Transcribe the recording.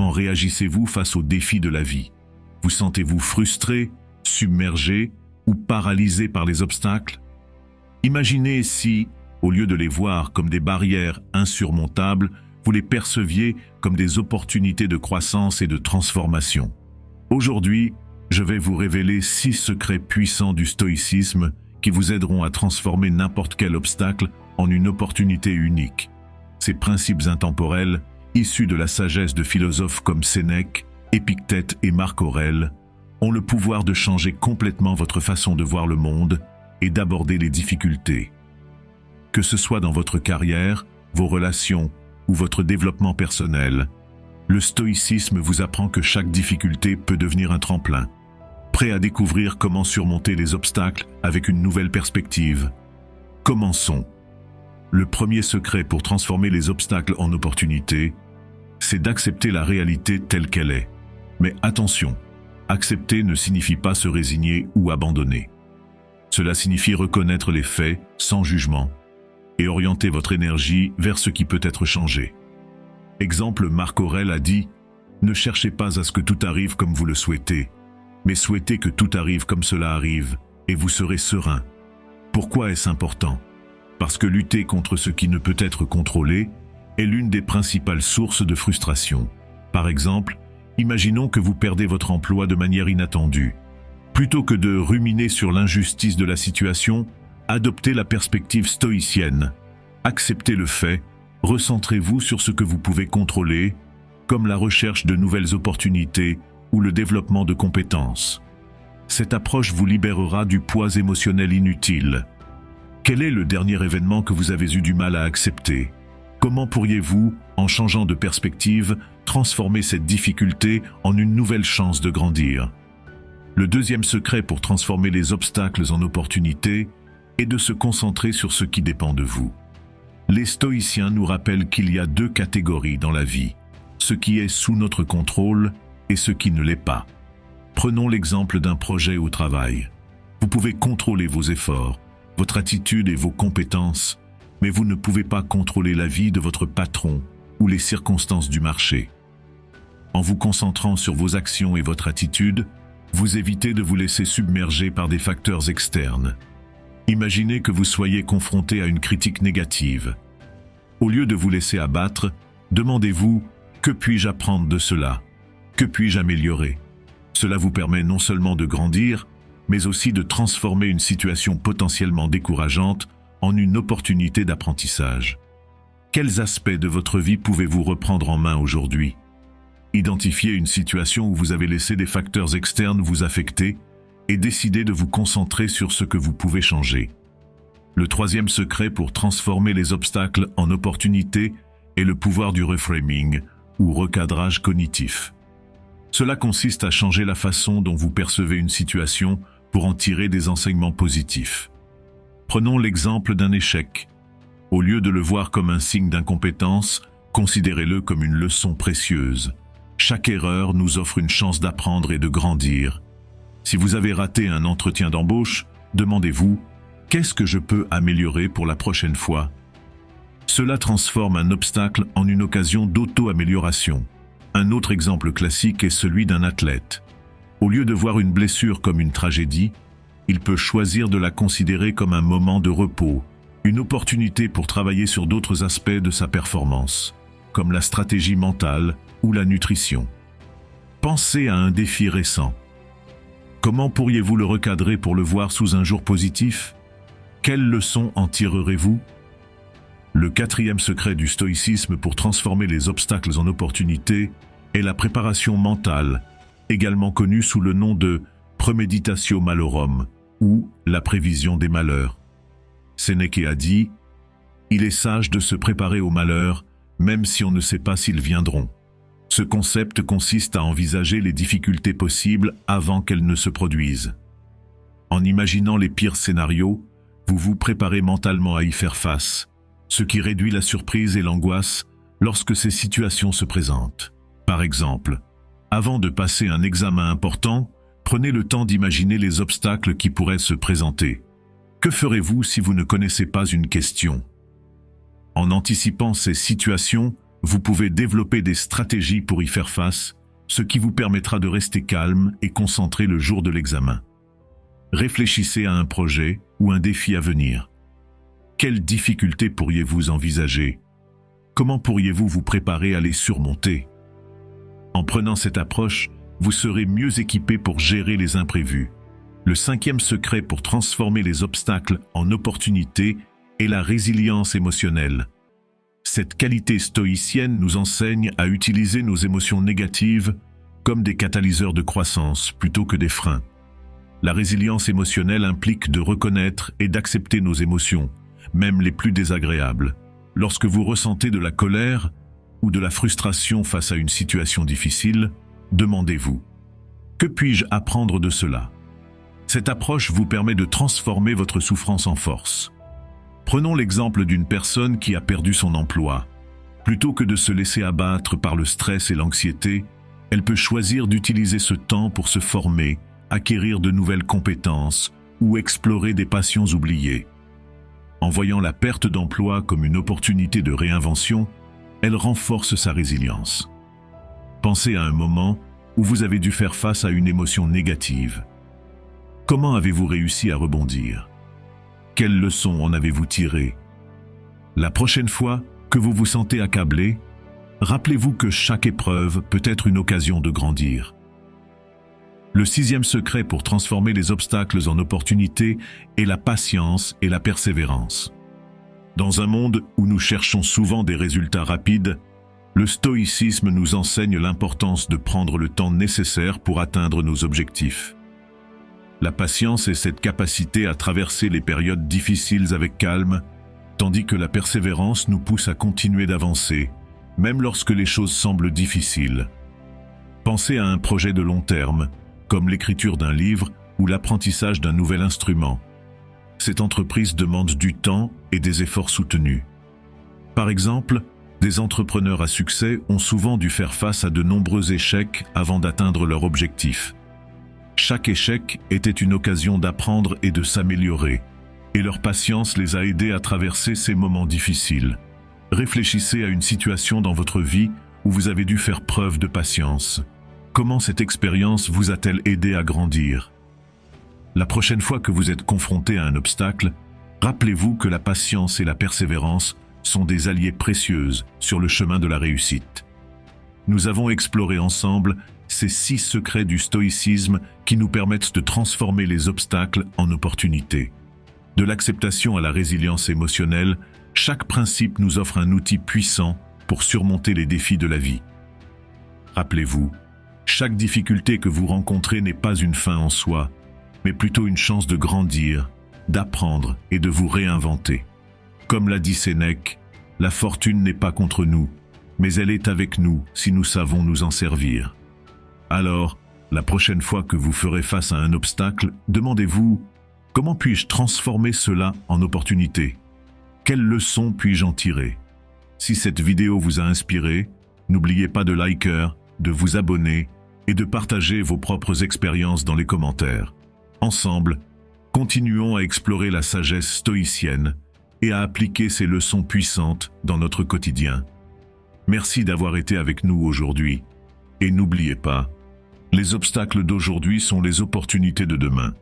Comment réagissez-vous face aux défis de la vie? Vous sentez-vous frustré, submergé ou paralysé par les obstacles? Imaginez si, au lieu de les voir comme des barrières insurmontables, vous les perceviez comme des opportunités de croissance et de transformation. Aujourd'hui, je vais vous révéler 6 secrets puissants du stoïcisme qui vous aideront à transformer n'importe quel obstacle en une opportunité unique. Ces principes intemporels, issus de la sagesse de philosophes comme Sénèque, Épictète et Marc Aurèle, ont le pouvoir de changer complètement votre façon de voir le monde et d'aborder les difficultés. Que ce soit dans votre carrière, vos relations ou votre développement personnel, le stoïcisme vous apprend que chaque difficulté peut devenir un tremplin. Prêt à découvrir comment surmonter les obstacles avec une nouvelle perspective? Commençons. Le premier secret pour transformer les obstacles en opportunités, c'est d'accepter la réalité telle qu'elle est. Mais attention, accepter ne signifie pas se résigner ou abandonner. Cela signifie reconnaître les faits sans jugement et orienter votre énergie vers ce qui peut être changé. Exemple, Marc Aurèle a dit « Ne cherchez pas à ce que tout arrive comme vous le souhaitez, mais souhaitez que tout arrive comme cela arrive, et vous serez serein. » Pourquoi est-ce important? Parce que lutter contre ce qui ne peut être contrôlé est l'une des principales sources de frustration. Par exemple, imaginons que vous perdez votre emploi de manière inattendue. Plutôt que de ruminer sur l'injustice de la situation, adoptez la perspective stoïcienne. Acceptez le fait, recentrez-vous sur ce que vous pouvez contrôler, comme la recherche de nouvelles opportunités ou le développement de compétences. Cette approche vous libérera du poids émotionnel inutile. Quel est le dernier événement que vous avez eu du mal à accepter? Comment pourriez-vous, en changeant de perspective, transformer cette difficulté en une nouvelle chance de grandir? Le deuxième secret pour transformer les obstacles en opportunités est de se concentrer sur ce qui dépend de vous. Les stoïciens nous rappellent qu'il y a 2 catégories dans la vie, ce qui est sous notre contrôle et ce qui ne l'est pas. Prenons l'exemple d'un projet au travail. Vous pouvez contrôler vos efforts, votre attitude et vos compétences, mais vous ne pouvez pas contrôler la vie de votre patron ou les circonstances du marché. En vous concentrant sur vos actions et votre attitude, vous évitez de vous laisser submerger par des facteurs externes. Imaginez que vous soyez confronté à une critique négative. Au lieu de vous laisser abattre, demandez-vous « Que puis-je apprendre de cela? Que puis-je améliorer ?» Cela vous permet non seulement de grandir, mais aussi de transformer une situation potentiellement décourageante en une opportunité d'apprentissage. Quels aspects de votre vie pouvez-vous reprendre en main aujourd'hui? Identifiez une situation où vous avez laissé des facteurs externes vous affecter et décidez de vous concentrer sur ce que vous pouvez changer. Le troisième secret pour transformer les obstacles en opportunités est le pouvoir du reframing, ou recadrage cognitif. Cela consiste à changer la façon dont vous percevez une situation pour en tirer des enseignements positifs. Prenons l'exemple d'un échec. Au lieu de le voir comme un signe d'incompétence, considérez-le comme une leçon précieuse. Chaque erreur nous offre une chance d'apprendre et de grandir. Si vous avez raté un entretien d'embauche, demandez-vous « Qu'est-ce que je peux améliorer pour la prochaine fois ?» Cela transforme un obstacle en une occasion d'auto-amélioration. Un autre exemple classique est celui d'un athlète. Au lieu de voir une blessure comme une tragédie, il peut choisir de la considérer comme un moment de repos, une opportunité pour travailler sur d'autres aspects de sa performance, comme la stratégie mentale ou la nutrition. Pensez à un défi récent. Comment pourriez-vous le recadrer pour le voir sous un jour positif? Quelles leçons en tirerez-vous? Le quatrième secret du stoïcisme pour transformer les obstacles en opportunités est la préparation mentale, également connue sous le nom de premeditatio malorum ou la prévision des malheurs. Sénèque a dit « Il est sage de se préparer aux malheurs, même si on ne sait pas s'ils viendront. » Ce concept consiste à envisager les difficultés possibles avant qu'elles ne se produisent. En imaginant les pires scénarios, vous vous préparez mentalement à y faire face, ce qui réduit la surprise et l'angoisse lorsque ces situations se présentent. Par exemple, avant de passer un examen important, prenez le temps d'imaginer les obstacles qui pourraient se présenter. Que ferez-vous si vous ne connaissez pas une question? En anticipant ces situations, vous pouvez développer des stratégies pour y faire face, ce qui vous permettra de rester calme et concentré le jour de l'examen. Réfléchissez à un projet ou un défi à venir. Quelles difficultés pourriez-vous envisager? Comment pourriez-vous vous préparer à les surmonter? En prenant cette approche, vous serez mieux équipé pour gérer les imprévus. Le 5e secret pour transformer les obstacles en opportunités est la résilience émotionnelle. Cette qualité stoïcienne nous enseigne à utiliser nos émotions négatives comme des catalyseurs de croissance plutôt que des freins. La résilience émotionnelle implique de reconnaître et d'accepter nos émotions, même les plus désagréables. Lorsque vous ressentez de la colère ou de la frustration face à une situation difficile, demandez-vous: que puis-je apprendre de cela? Cette approche vous permet de transformer votre souffrance en force. Prenons l'exemple d'une personne qui a perdu son emploi. Plutôt que de se laisser abattre par le stress et l'anxiété, elle peut choisir d'utiliser ce temps pour se former, acquérir de nouvelles compétences ou explorer des passions oubliées. En voyant la perte d'emploi comme une opportunité de réinvention, elle renforce sa résilience. Pensez à un moment où vous avez dû faire face à une émotion négative. Comment avez-vous réussi à rebondir? Quelles leçons en avez-vous tirées? La prochaine fois que vous vous sentez accablé, rappelez-vous que chaque épreuve peut être une occasion de grandir. Le 6e secret pour transformer les obstacles en opportunités est la patience et la persévérance. Dans un monde où nous cherchons souvent des résultats rapides, le stoïcisme nous enseigne l'importance de prendre le temps nécessaire pour atteindre nos objectifs. La patience est cette capacité à traverser les périodes difficiles avec calme, tandis que la persévérance nous pousse à continuer d'avancer, même lorsque les choses semblent difficiles. Pensez à un projet de long terme, comme l'écriture d'un livre ou l'apprentissage d'un nouvel instrument. Cette entreprise demande du temps et des efforts soutenus. Par exemple, des entrepreneurs à succès ont souvent dû faire face à de nombreux échecs avant d'atteindre leur objectif. Chaque échec était une occasion d'apprendre et de s'améliorer, et leur patience les a aidés à traverser ces moments difficiles. Réfléchissez à une situation dans votre vie où vous avez dû faire preuve de patience. Comment cette expérience vous a-t-elle aidé à grandir? La prochaine fois que vous êtes confronté à un obstacle, rappelez-vous que la patience et la persévérance sont des alliés précieuses sur le chemin de la réussite. Nous avons exploré ensemble ces 6 secrets du stoïcisme qui nous permettent de transformer les obstacles en opportunités. De l'acceptation à la résilience émotionnelle, chaque principe nous offre un outil puissant pour surmonter les défis de la vie. Rappelez-vous, chaque difficulté que vous rencontrez n'est pas une fin en soi, mais plutôt une chance de grandir, d'apprendre et de vous réinventer. Comme l'a dit Sénèque, la fortune n'est pas contre nous, mais elle est avec nous si nous savons nous en servir. Alors, la prochaine fois que vous ferez face à un obstacle, demandez-vous: comment puis-je transformer cela en opportunité? Quelles leçons puis-je en tirer? Si cette vidéo vous a inspiré, n'oubliez pas de liker, de vous abonner et de partager vos propres expériences dans les commentaires. Ensemble, continuons à explorer la sagesse stoïcienne et à appliquer ces leçons puissantes dans notre quotidien. Merci d'avoir été avec nous aujourd'hui. Et n'oubliez pas, les obstacles d'aujourd'hui sont les opportunités de demain.